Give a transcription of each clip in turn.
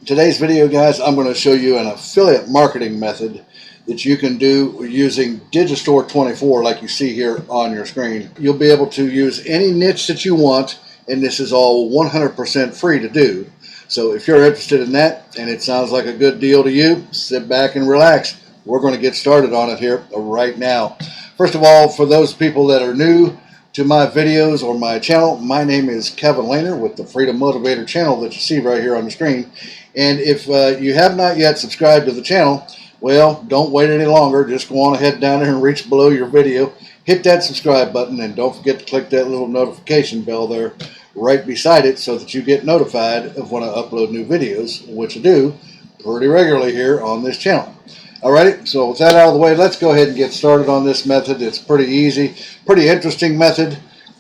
In today's video, guys, I'm going to show you an affiliate marketing method that you can do using Digistore24 like you see here on your screen. You'll be able to use any niche that you want, and this is all 100% free to do. So if you're interested in that and it sounds like a good deal to you, sit back and relax. We're going to get started on it here right now. First of all, for those people that are new to my videos or my channel, my name is Kevin Lehner with the Freedom Motivator channel that you see right here on the screen. And if you have not yet subscribed to the channel, well, don't wait any longer. Just go on ahead down there and reach below your video. Hit that subscribe button and don't forget to click that little notification bell there right beside it so that you get notified of when I upload new videos, which I do pretty regularly here on this channel. Alrighty, so with that out of the way, let's go ahead and get started on this method. It's pretty easy, pretty interesting method,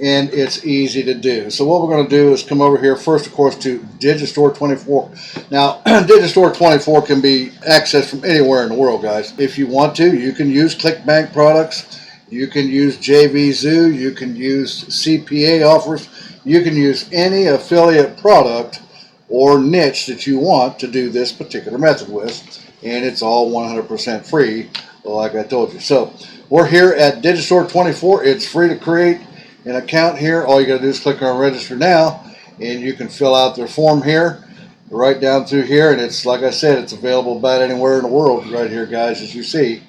and it's easy to do. So what we're going to do is come over here first, of course, to Digistore24. Now, Digistore24 can be accessed from anywhere in the world, guys. If you want to, you can use CLICKBANK products, you can use JVZoo, you can use CPA offers, you can use any affiliate product or niche that you want to do this particular method with, and it's all 100% free, like I told you. So we're here at Digistore24. It's free to create an account here. All you got to do is click on register now, and you can fill out their form here right down through here, and it's, like I said, it's available about anywhere in the world right here, guys, as you see.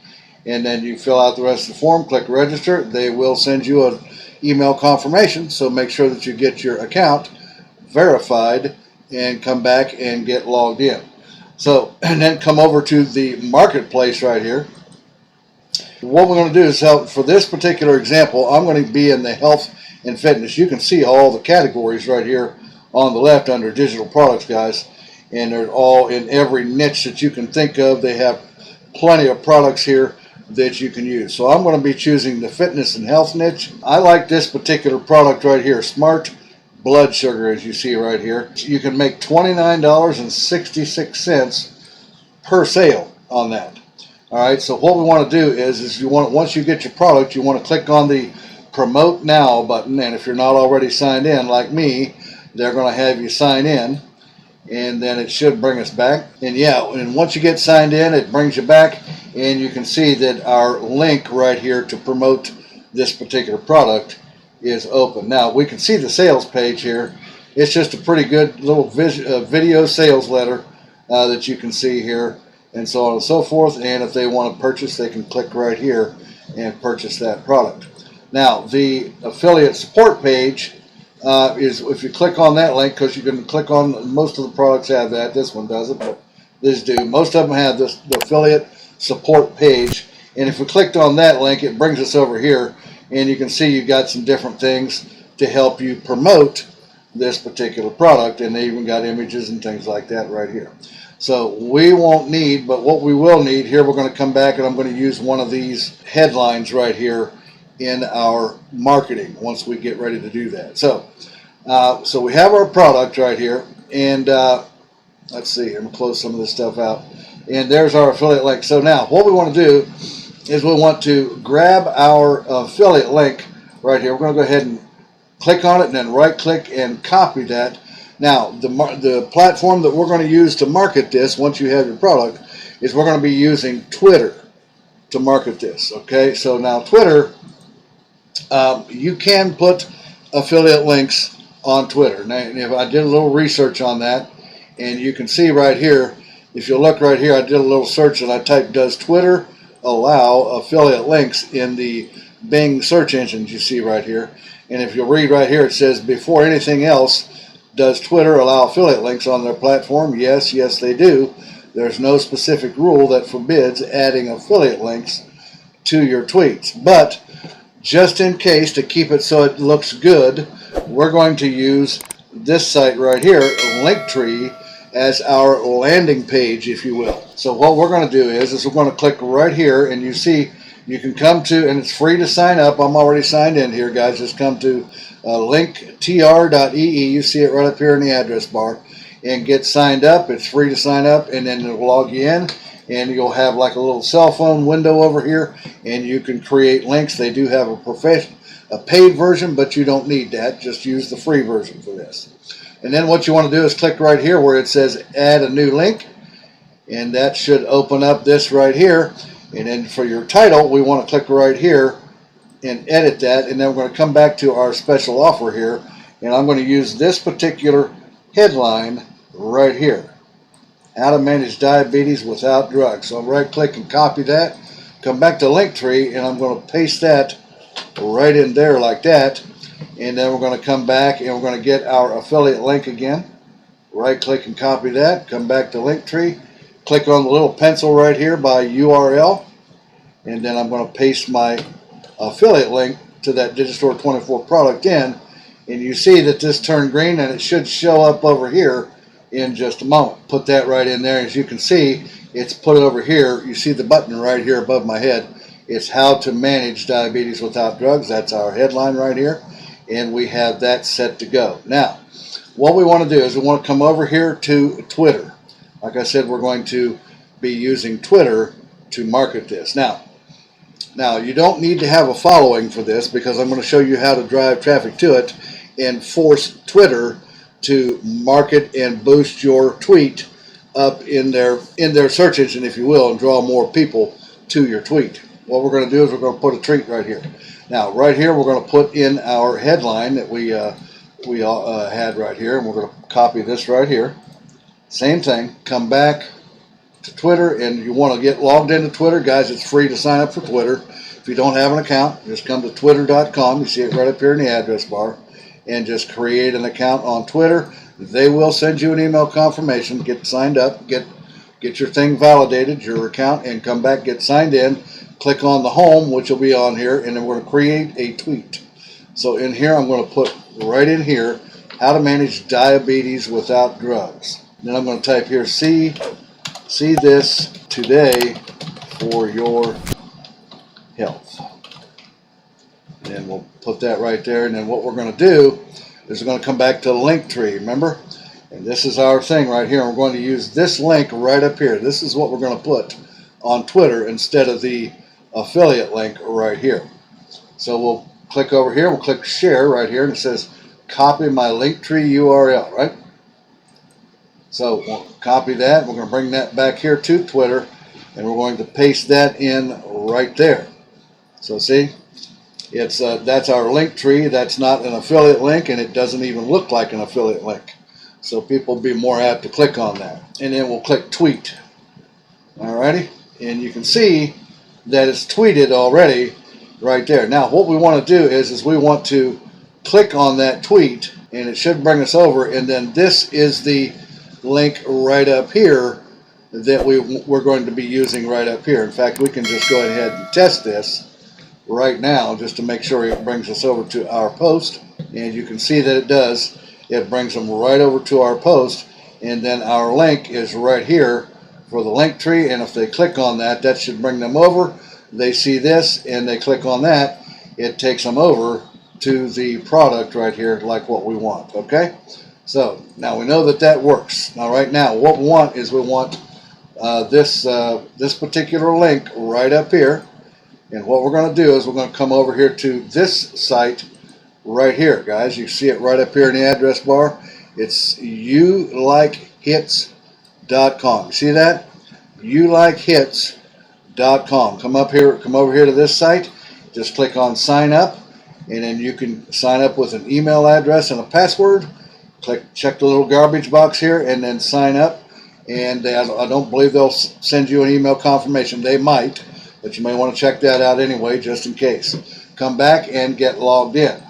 And then you fill out the rest of the form, click register. They will send you an email confirmation, so make sure that you get your account verified and come back and get logged in. So, and then come over to the marketplace right here. What we're going to do is help, for this particular example, I'm going to be in the health and fitness. You can see all the categories right here on the left under digital products, guys, and they're all in every niche that you can think of. They have plenty of products here that you can use. So I'm going to be choosing the fitness and health niche. I like this particular product right here, Smart Blood Sugar, as you see right here. You can make $29.66 per sale on that. All right, so what we want to do is you want, once you get your product, you want to click on the Promote Now button, and if you're not already signed in like me, they're going to have you sign in, and then it should bring us back. And yeah, and once you get signed in, it brings you back, and you can see that our link right here to promote this particular product is open. Now, we can see the sales page here. It's just a pretty good little video sales letter that you can see here, and so on and so forth. And if they want to purchase, they can click right here and purchase that product. Now, the affiliate support page is, if you click on that link, because you can click on, most of the products have that. This one doesn't, but these do. Most of them have this, the affiliate support page. And if we clicked on that link, it brings us over here, and you can see you've got some different things to help you promote this particular product, and they even got images and things like that right here. So we won't need, but what we will need here, we're going to come back and I'm going to use one of these headlines right here in our marketing once we get ready to do that. So so we have our product right here, and let's see here, I'm going to close some of this stuff out, and there's our affiliate link. So now what we want to do is we want to grab our affiliate link right here. We're going to go ahead and click on it and then right click and copy that. Now, the platform that we're going to use to market this, once you have your product, is we're going to be using Twitter to market this. Okay, so now Twitter, you can put affiliate links on Twitter. Now, if I did a little research on that, and you can see right here, if you look right here, I did a little search and I typed, does Twitter allow affiliate links in the Bing search engines you see right here. And if you read right here, it says, before anything else, does Twitter allow affiliate links on their platform? Yes, yes they do. There's no specific rule that forbids adding affiliate links to your tweets. But just in case, to keep it so it looks good, we're going to use this site right here, Linktree, as our landing page, if you will. So what we're going to do is we're going to click right here, and you see you can come to, and it's free to sign up. I'm already signed in here, guys. Just come to linktr.ee. You see it right up here in the address bar, and get signed up. It's free to sign up, and then it'll log you in, and you'll have like a little cell phone window over here, and you can create links. They do have a paid version, but you don't need that. Just use the free version for this. And then what you want to do is click right here where it says add a new link, and that should open up this right here. And then for your title, we want to click right here and edit that, and then we're going to come back to our special offer here, and I'm going to use this particular headline right here, how to manage diabetes without drugs. So I'm right click and copy that, come back to Linktree, and I'm going to paste that right in there like that. And then we're going to come back and we're going to get our affiliate link again, right click and copy that, come back to Linktree, click on the little pencil right here by URL, and then I'm going to paste my affiliate link to that Digistore24 product in, and you see that this turned green, and it should show up over here in just a moment. Put that right in there. As you can see, it's put it over here. You see the button right here above my head. It's how to manage diabetes without drugs. That's our headline right here, and we have that set to go. Now, what we want to do is we want to come over here to Twitter. Like I said, we're going to be using Twitter to market this. Now, you don't need to have a following for this, because I'm going to show you how to drive traffic to it and force Twitter to market and boost your tweet up in their search engine, if you will, and draw more people to your tweet. What we're going to do is we're going to put a tweet right here. Now, right here, we're going to put in our headline that we had right here, and we're going to copy this right here. Same thing. Come back to Twitter, and you want to get logged into Twitter. Guys, it's free to sign up for Twitter. If you don't have an account, just come to twitter.com. You see it right up here in the address bar, and just create an account on Twitter. They will send you an email confirmation. Get signed up, get your thing validated, your account, and come back, get signed in. Click on the home, which will be on here, and then we're going to create a tweet. So in here, I'm going to put right in here, how to manage diabetes without drugs. Then I'm going to type here, see this today for your health. And then we'll put that right there. And then what we're going to do is we're going to come back to Linktree, remember? And this is our thing right here. And we're going to use this link right up here. This is what we're going to put on Twitter instead of the affiliate link right here. So we'll click over here. We'll click share right here. And it says copy my Linktree URL, right? So we'll copy that. We're going to bring that back here to Twitter, and we're going to paste that in right there. So see, it's that's our link tree. That's not an affiliate link, and it doesn't even look like an affiliate link. So people will be more apt to click on that. And then we'll click tweet. Alrighty, and you can see that it's tweeted already right there. Now what we want to do is we want to click on that tweet, and it should bring us over, and then this is the link right up here that we're going to be using right up here. In fact, we can just go ahead and test this right now just to make sure it brings us over to our post, and you can see that it does. It brings them right over to our post, and then our link is right here for the link tree, and if they click on that, that should bring them over. They see this and they click on that, it takes them over to the product right here like what we want. Okay, so now we know that that works. Now right now what we want is we want this particular link right up here, and what we're going to do is we're going to come over here to this site right here, guys. You see it right up here in the address bar. It's youlikehits.com. You see that? youlikehits.com. Come over here to this site. Just click on sign up, and then you can sign up with an email address and a password. Check the little garbage box here and then sign up. And I don't believe they'll send you an email confirmation. They might, but you may want to check that out anyway, just in case. Come back and get logged in.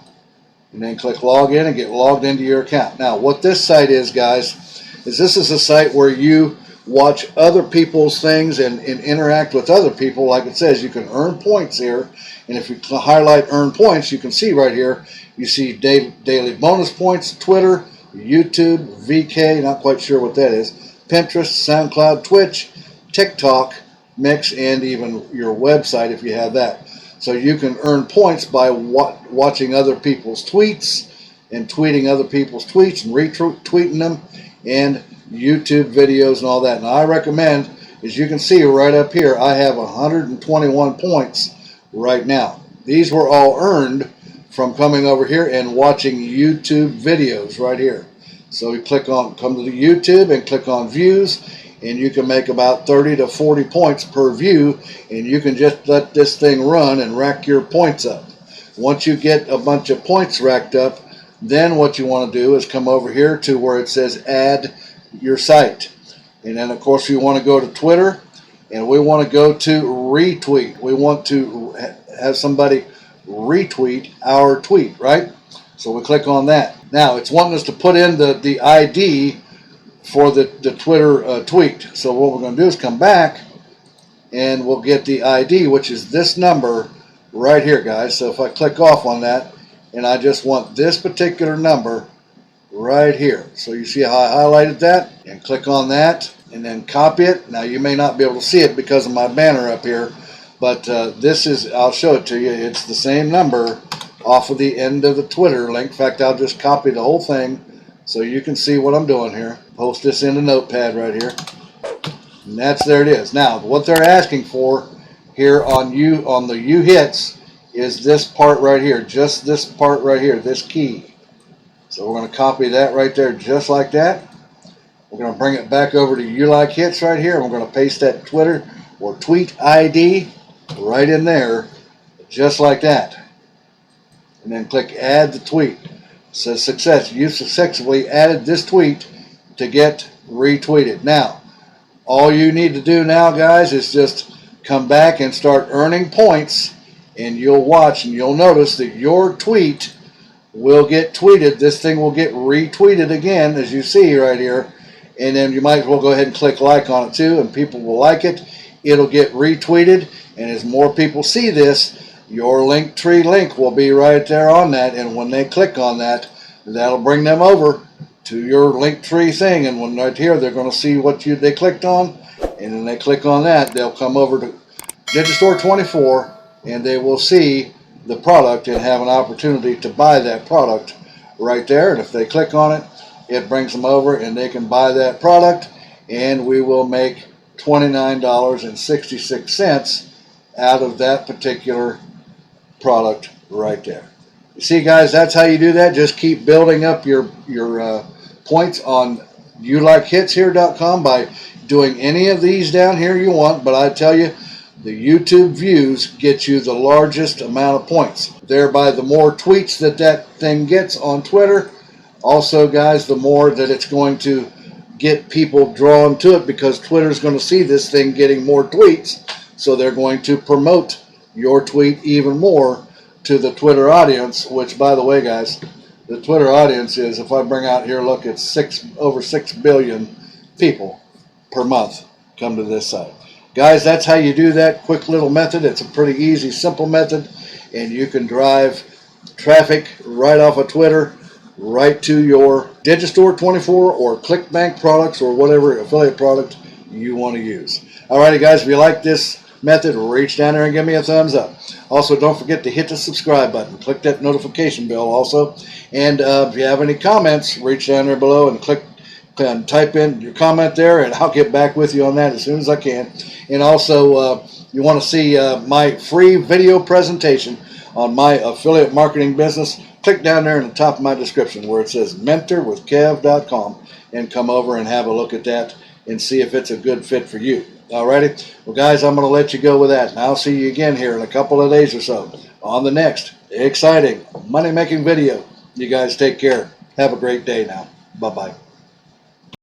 And then click log in and get logged into your account. Now, what this site is, guys, is this is a site where you watch other people's things and interact with other people. Like it says, you can earn points here. And if you highlight earn points, you can see right here, you see daily bonus points, Twitter, YouTube, VK, not quite sure what that is, Pinterest, SoundCloud, Twitch, TikTok, Mix, and even your website if you have that. So you can earn points by watching other people's tweets and tweeting other people's tweets and retweeting them, and YouTube videos and all that. And I recommend, as you can see right up here, I have 121 points right now. These were all earned from coming over here and watching YouTube videos right here. So you come to the YouTube and click on views, and you can make about 30 to 40 points per view, and you can just let this thing run and rack your points up. Once you get a bunch of points racked up, then what you want to do is come over here to where it says add your site. And then of course you want to go to Twitter, and we want to go to retweet. We want to have somebody retweet our tweet, right? So we click on that. Now it's wanting us to put in the ID for the Twitter tweet. So what we're going to do is come back and we'll get the ID, which is this number right here, guys. So if I click off on that, and I just want this particular number right here. So you see how I highlighted that, and click on that and then copy it. Now you may not be able to see it because of my banner up here, but this is, I'll show it to you. It's the same number off of the end of the Twitter link. In fact, I'll just copy the whole thing so you can see what I'm doing here. Post this in a notepad right here. And there it is. Now, what they're asking for here on the you hits is this part right here, just this part right here, this key. So we're going to copy that right there just like that. We're going to bring it back over to you like hits right here, and we're going to paste that Twitter or tweet ID right in there just like that. And then click add the tweet. It says success. You successfully added this tweet to get retweeted. Now, all you need to do now, guys, is just come back and start earning points, and you'll watch and you'll notice that your tweet will get tweeted. This thing will get retweeted again, as you see right here. And then you might as well go ahead and click like on it too, and people will like it. It'll get retweeted, and as more people see this, your Linktree link will be right there on that, and when they click on that, that'll bring them over to your Linktree thing, and when right here they're going to see what they clicked on, and then they click on that, they'll come over to Digistore24, and they will see the product and have an opportunity to buy that product right there. And if they click on it, it brings them over and they can buy that product, and we will make $29.66 out of that particular product right there. You see, guys, that's how you do that. Just keep building up your points on youlikehitshere.com by doing any of these down here you want, but I tell you, the YouTube views get you the largest amount of points. Thereby, the more tweets that thing gets on Twitter, also, guys, the more that it's going to get people drawn to it, because Twitter's going to see this thing getting more tweets, so they're going to promote your tweet even more to the Twitter audience, which, by the way, guys, the Twitter audience is, if I bring out here, look, it's over 6 billion people per month come to this site. Guys, that's how you do that quick little method. It's a pretty easy, simple method, and you can drive traffic right off of Twitter right to your Digistore24 or CLICKBANK products or whatever affiliate product you want to use. Alrighty, guys, if you like this method, reach down there and give me a thumbs up. Also, don't forget to hit the subscribe button. Click that notification bell also. And if you have any comments, reach down there below and click and type in your comment there, and I'll get back with you on that as soon as I can. And also, you want to see my free video presentation on my affiliate marketing business, click down there in the top of my description where it says mentorwithkev.com and come over and have a look at that and see if it's a good fit for you. Alrighty? Well, guys, I'm going to let you go with that, and I'll see you again here in a couple of days or so on the next exciting money-making video. You guys take care. Have a great day now. Bye-bye.